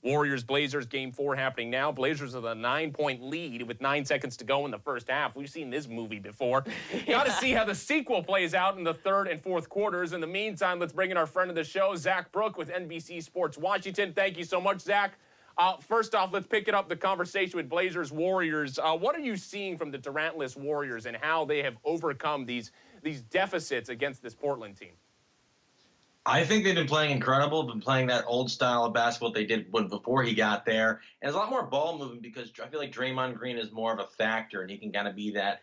Warriors-Blazers Game 4 happening now. Blazers with a 9-point lead with 9 seconds to go in the first half. We've seen this movie before. Got to see how the sequel plays out in the third and fourth quarters. In the meantime, let's bring in our friend of the show, Zach Brook with NBC Sports Washington. Thank you so much, Zach. First off, let's pick it up the conversation with Blazers-Warriors. What are you seeing from the Durant-less Warriors and how they have overcome these deficits against this Portland team? I think they've been playing incredible, been playing that old style of basketball they did before he got there. And there's a lot more ball movement because I feel like Draymond Green is more of a factor, and he can kind of be that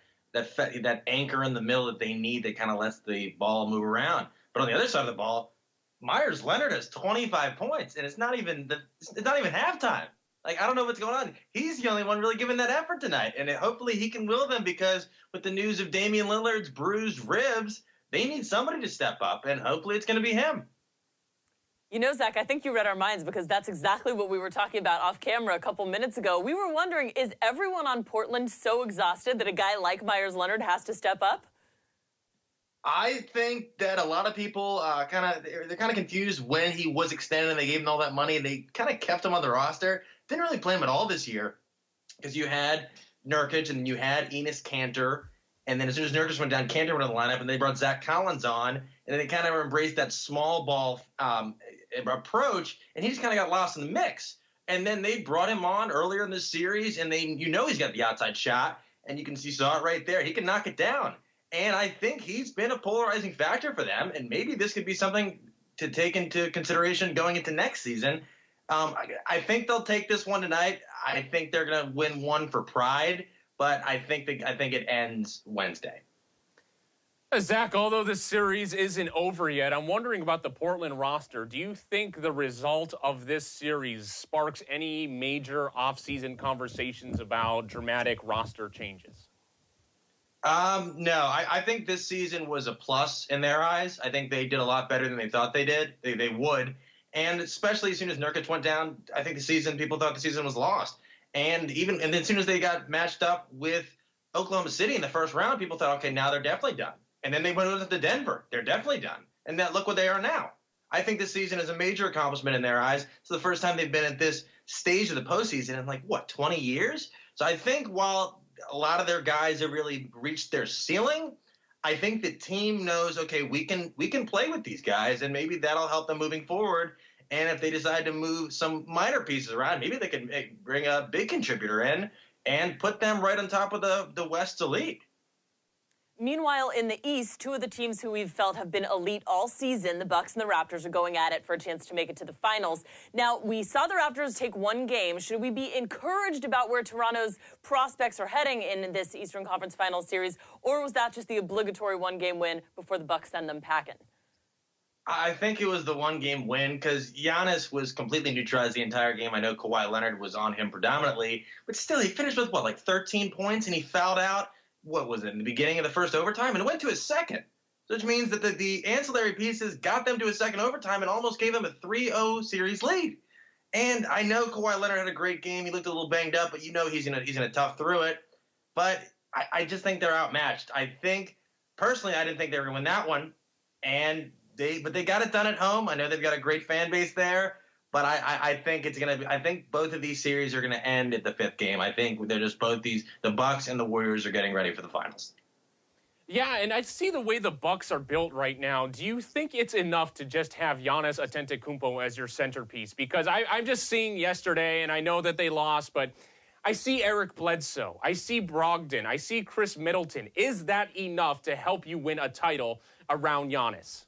anchor in the middle that they need that kind of lets the ball move around. But on the other side of the ball, Meyers Leonard has 25 points, and it's not even halftime. Like, I don't know what's going on. He's the only one really giving that effort tonight, and hopefully he can will them because with the news of Damian Lillard's bruised ribs, they need somebody to step up, and hopefully it's going to be him. You know, Zach, I think you read our minds because that's exactly what we were talking about off camera a couple minutes ago. We were wondering, is everyone on Portland so exhausted that a guy like Meyers Leonard has to step up? I think that a lot of people they're kind of confused when he was extended and they gave him all that money and they kind of kept him on the roster. Didn't really play him at all this year because you had Nurkic and you had Enes Kanter. And then as soon as Nurkic went down, Kanter went in the lineup, and they brought Zach Collins on, and then they kind of embraced that small ball approach, and he just kind of got lost in the mix. And then they brought him on earlier in this series, and he's got the outside shot, and you saw it right there. He can knock it down. And I think he's been a polarizing factor for them, and maybe this could be something to take into consideration going into next season. I think they'll take this one tonight. I think they're going to win one for pride. But I think it ends Wednesday. Zach, although this series isn't over yet, I'm wondering about the Portland roster. Do you think the result of this series sparks any major offseason conversations about dramatic roster changes? No, I think this season was a plus in their eyes. I think they did a lot better than they thought they would. And especially as soon as Nurkic went down, I think people thought the season was lost. And then as soon as they got matched up with Oklahoma City in the first round, people thought, okay, now they're definitely done. And then they went over to Denver. They're definitely done. And look what they are now. I think this season is a major accomplishment in their eyes. It's the first time they've been at this stage of the postseason in 20 years? So I think while a lot of their guys have really reached their ceiling, I think the team knows, okay, we can play with these guys, and maybe that'll help them moving forward. And if they decide to move some minor pieces around, maybe they can bring a big contributor in and put them right on top of the West's elite. Meanwhile, in the East, two of the teams who we've felt have been elite all season, the Bucks and the Raptors, are going at it for a chance to make it to the finals. Now, we saw the Raptors take one game. Should we be encouraged about where Toronto's prospects are heading in this Eastern Conference Finals series, or was that just the obligatory one-game win before the Bucks send them packing? I think it was the one-game win because Giannis was completely neutralized the entire game. I know Kawhi Leonard was on him predominantly, but still, he finished with, 13 points, and he fouled out, in the beginning of the first overtime, and it went to his second, which means that the ancillary pieces got them to a second overtime and almost gave them a 3-0 series lead. And I know Kawhi Leonard had a great game. He looked a little banged up, but he's gonna tough through it. But I just think they're outmatched. Personally, I didn't think they were going to win that one, but they got it done at home. I know they've got a great fan base there, but I think I think both of these series are gonna end at the fifth game. I think they're just the Bucks and the Warriors are getting ready for the finals. Yeah, and I see the way the Bucks are built right now. Do you think it's enough to just have Giannis Antetokounmpo as your centerpiece? Because I'm just seeing yesterday, and I know that they lost, but I see Eric Bledsoe, I see Brogdon, I see Chris Middleton. Is that enough to help you win a title around Giannis?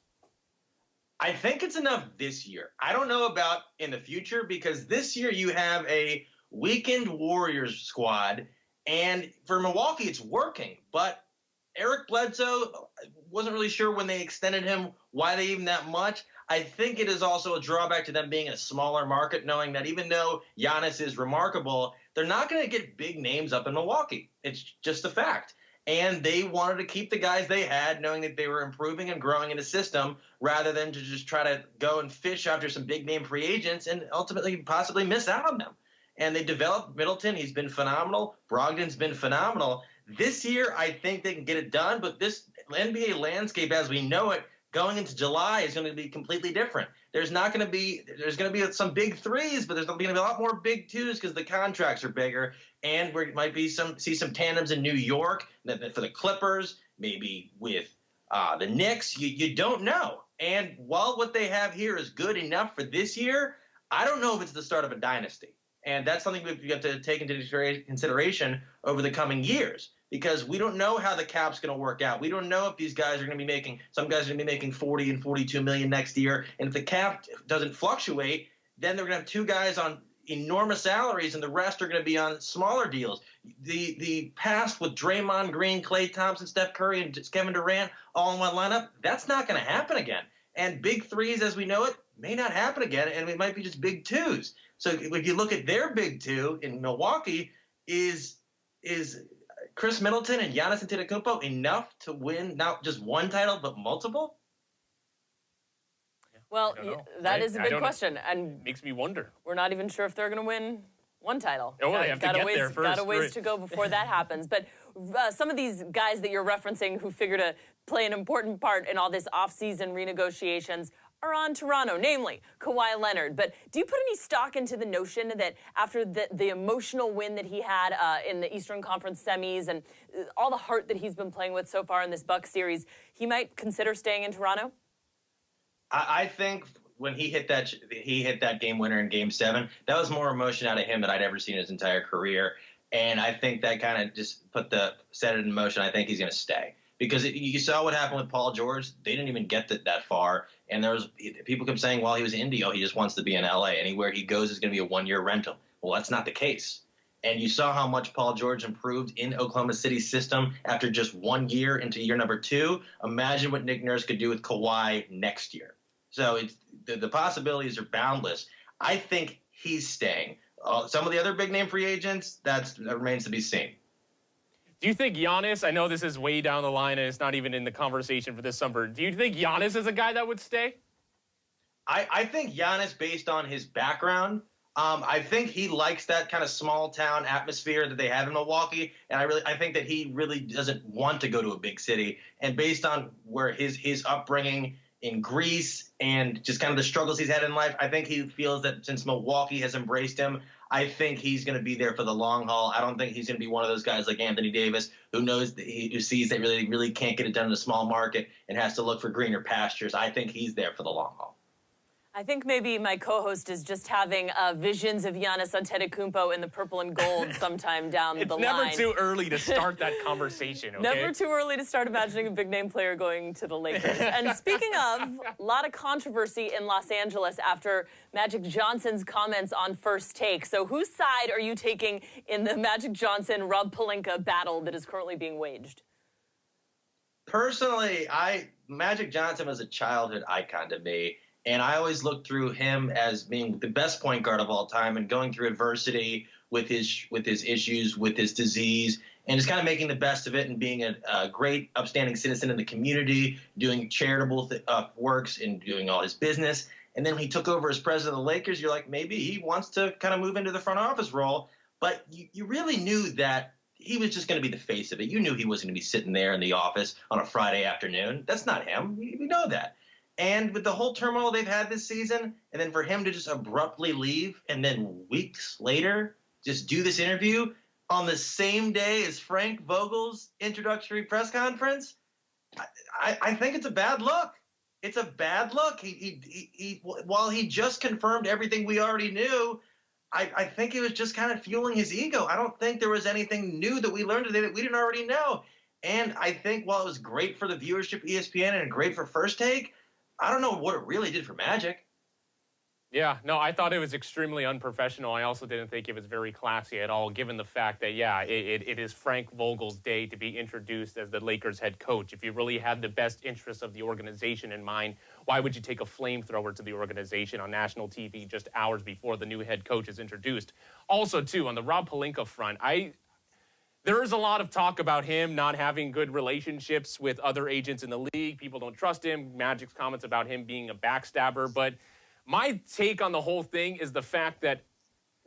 I think it's enough this year. I don't know about in the future because this year you have a weakened Warriors squad, and for Milwaukee it's working. But Eric Bledsoe, wasn't really sure when they extended him why they even that much. I think it is also a drawback to them being a smaller market, knowing that even though Giannis is remarkable, they're not going to get big names up in Milwaukee. It's just a fact. And they wanted to keep the guys they had, knowing that they were improving and growing in the system, rather than to just try to go and fish after some big-name free agents and ultimately possibly miss out on them. And they developed Middleton. He's been phenomenal. Brogdon's been phenomenal. This year, I think they can get it done, but this NBA landscape as we know it going into July is going to be completely different. There's going to be some big threes, but there's going to be a lot more big twos because the contracts are bigger, and we might see some tandems in New York for the Clippers, maybe with the Knicks. You don't know. And while what they have here is good enough for this year, I don't know if it's the start of a dynasty. And that's something we've got to take into consideration over the coming years, because we don't know how the cap's going to work out. We don't know if these guys are going to be making – some guys are going to be making $40 and $42 million next year. And if the cap doesn't fluctuate, then they're going to have two guys on enormous salaries and the rest are going to be on smaller deals. The past with Draymond Green, Klay Thompson, Steph Curry, and Kevin Durant all in one lineup, that's not going to happen again. And big threes, as we know it, may not happen again, and it might be just big twos. So if you look at their big two in Milwaukee, is Chris Middleton and Giannis Antetokounmpo enough to win not just one title but multiple? Well, that is a big question, and makes me wonder. We're not even sure if they're going to win one title. Oh, they have to get there first. Got a ways to go before that happens. But some of these guys that you're referencing who figure to play an important part in all this offseason renegotiations are on Toronto, namely Kawhi Leonard. But do you put any stock into the notion that after the emotional win that he had in the Eastern Conference semis and all the heart that he's been playing with so far in this Bucks series, he might consider staying in Toronto? I think when he hit that game winner in Game 7, that was more emotion out of him than I'd ever seen in his entire career. And I think that kind of just set it in motion. I think he's going to stay. Because you saw what happened with Paul George. They didn't even get that far. And people kept saying while he was in Indy, he just wants to be in L.A. Anywhere he goes is going to be a one-year rental. Well, that's not the case. And you saw how much Paul George improved in Oklahoma City's system after just 1 year into year number 2. Imagine what Nick Nurse could do with Kawhi next year. So the possibilities are boundless. I think he's staying. Some of the other big-name free agents, that remains to be seen. Do you think Giannis, I know this is way down the line and it's not even in the conversation for this summer, do you think Giannis is a guy that would stay? I think Giannis, based on his background, I think he likes that kind of small-town atmosphere that they have in Milwaukee, and I think that he really doesn't want to go to a big city. And based on where his upbringing in Greece and just kind of the struggles he's had in life, I think he feels that since Milwaukee has embraced him, I think he's going to be there for the long haul. I don't think he's going to be one of those guys like Anthony Davis who sees that really can't get it done in a small market and has to look for greener pastures. I think he's there for the long haul. I think maybe my co-host is just having visions of Giannis Antetokounmpo in the purple and gold sometime down the line. It's never too early to start that conversation, okay? Never too early to start imagining a big-name player going to the Lakers. And speaking of, a lot of controversy in Los Angeles after Magic Johnson's comments on First Take. So whose side are you taking in the Magic Johnson-Rob Pelinka battle that is currently being waged? Personally, Magic Johnson was a childhood icon to me. And I always looked through him as being the best point guard of all time and going through adversity with his issues, with his disease, and just kind of making the best of it and being a great, upstanding citizen in the community, doing charitable works and doing all his business. And then when he took over as president of the Lakers, you're like, maybe he wants to kind of move into the front office role. But you really knew that he was just going to be the face of it. You knew he wasn't going to be sitting there in the office on a Friday afternoon. That's not him. We know that. And with the whole turmoil they've had this season, and then for him to just abruptly leave and then weeks later just do this interview on the same day as Frank Vogel's introductory press conference, I think it's a bad look. It's a bad look. While he just confirmed everything we already knew, I think it was just kind of fueling his ego. I don't think there was anything new that we learned today that we didn't already know. And I think while it was great for the viewership of ESPN and great for First Take, I don't know what it really did for Magic. Yeah, no, I thought it was extremely unprofessional. I also didn't think it was very classy at all, given the fact that, it is Frank Vogel's day to be introduced as the Lakers head coach. If you really had the best interests of the organization in mind, why would you take a flamethrower to the organization on national TV just hours before the new head coach is introduced? Also, too, on the Rob Pelinka front, there is a lot of talk about him not having good relationships with other agents in the league. People don't trust him. Magic's comments about him being a backstabber. But my take on the whole thing is the fact that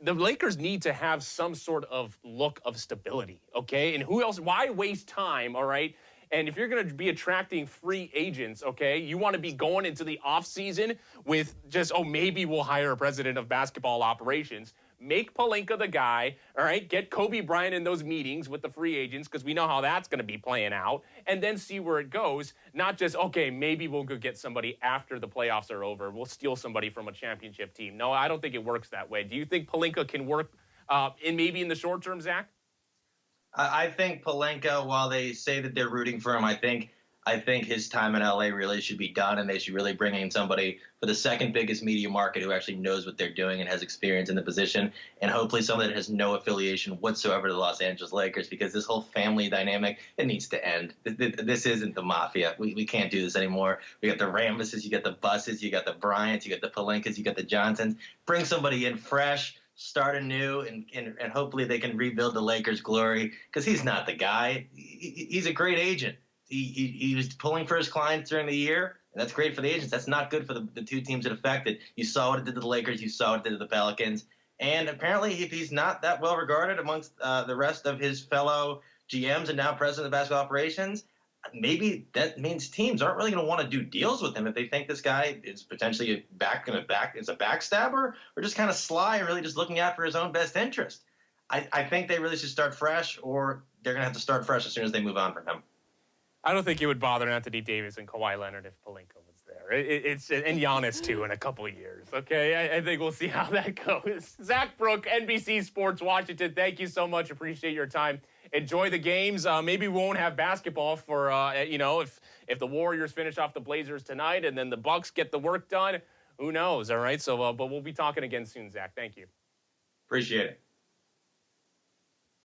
the Lakers need to have some sort of look of stability, okay? And who else? Why waste time, all right, And if you're going to be attracting free agents, okay, you want to be going into the offseason with just, maybe we'll hire a president of basketball operations. Make Pelinka the guy, all right? Get Kobe Bryant in those meetings with the free agents because we know how that's going to be playing out, and then see where it goes. Not just, okay, maybe we'll go get somebody after the playoffs are over. We'll steal somebody from a championship team. No, I don't think it works that way. Do you think Pelinka can work in the short term, Zach? I think Pelinka, while they say that they're rooting for him, I think his time in LA really should be done, and they should really bring in somebody for the second biggest media market who actually knows what they're doing and has experience in the position, and hopefully someone that has no affiliation whatsoever to the Los Angeles Lakers, because this whole family dynamic, it needs to end. This isn't the mafia. We can't do this anymore. We got the Rambuses, you got the Busses, you got the Bryants, you got the Pelinkas, you got the Johnsons. Bring somebody in fresh, start anew, and hopefully they can rebuild the Lakers' glory, because he's not the guy. He's a great agent. He was pulling for his clients during the year, and that's great for the agents. That's not good for the two teams it affected. You saw what it did to the Lakers. You saw what it did to the Pelicans. And apparently, if he's not that well regarded amongst the rest of his fellow GMs and now president of basketball operations, maybe that means teams aren't really going to want to do deals with him if they think this guy is potentially is a backstabber, or just kind of sly and really just looking out for his own best interest. I think they really should start fresh, or they're going to have to start fresh as soon as they move on from him. I don't think it would bother Anthony Davis and Kawhi Leonard if Pelinka was there. And Giannis, too, in a couple of years, okay? I think we'll see how that goes. Zach Brook, NBC Sports Washington, thank you so much. Appreciate your time. Enjoy the games. Maybe we won't have basketball for, if the Warriors finish off the Blazers tonight and then the Bucks get the work done. Who knows, all right? So, but we'll be talking again soon, Zach. Thank you. Appreciate it.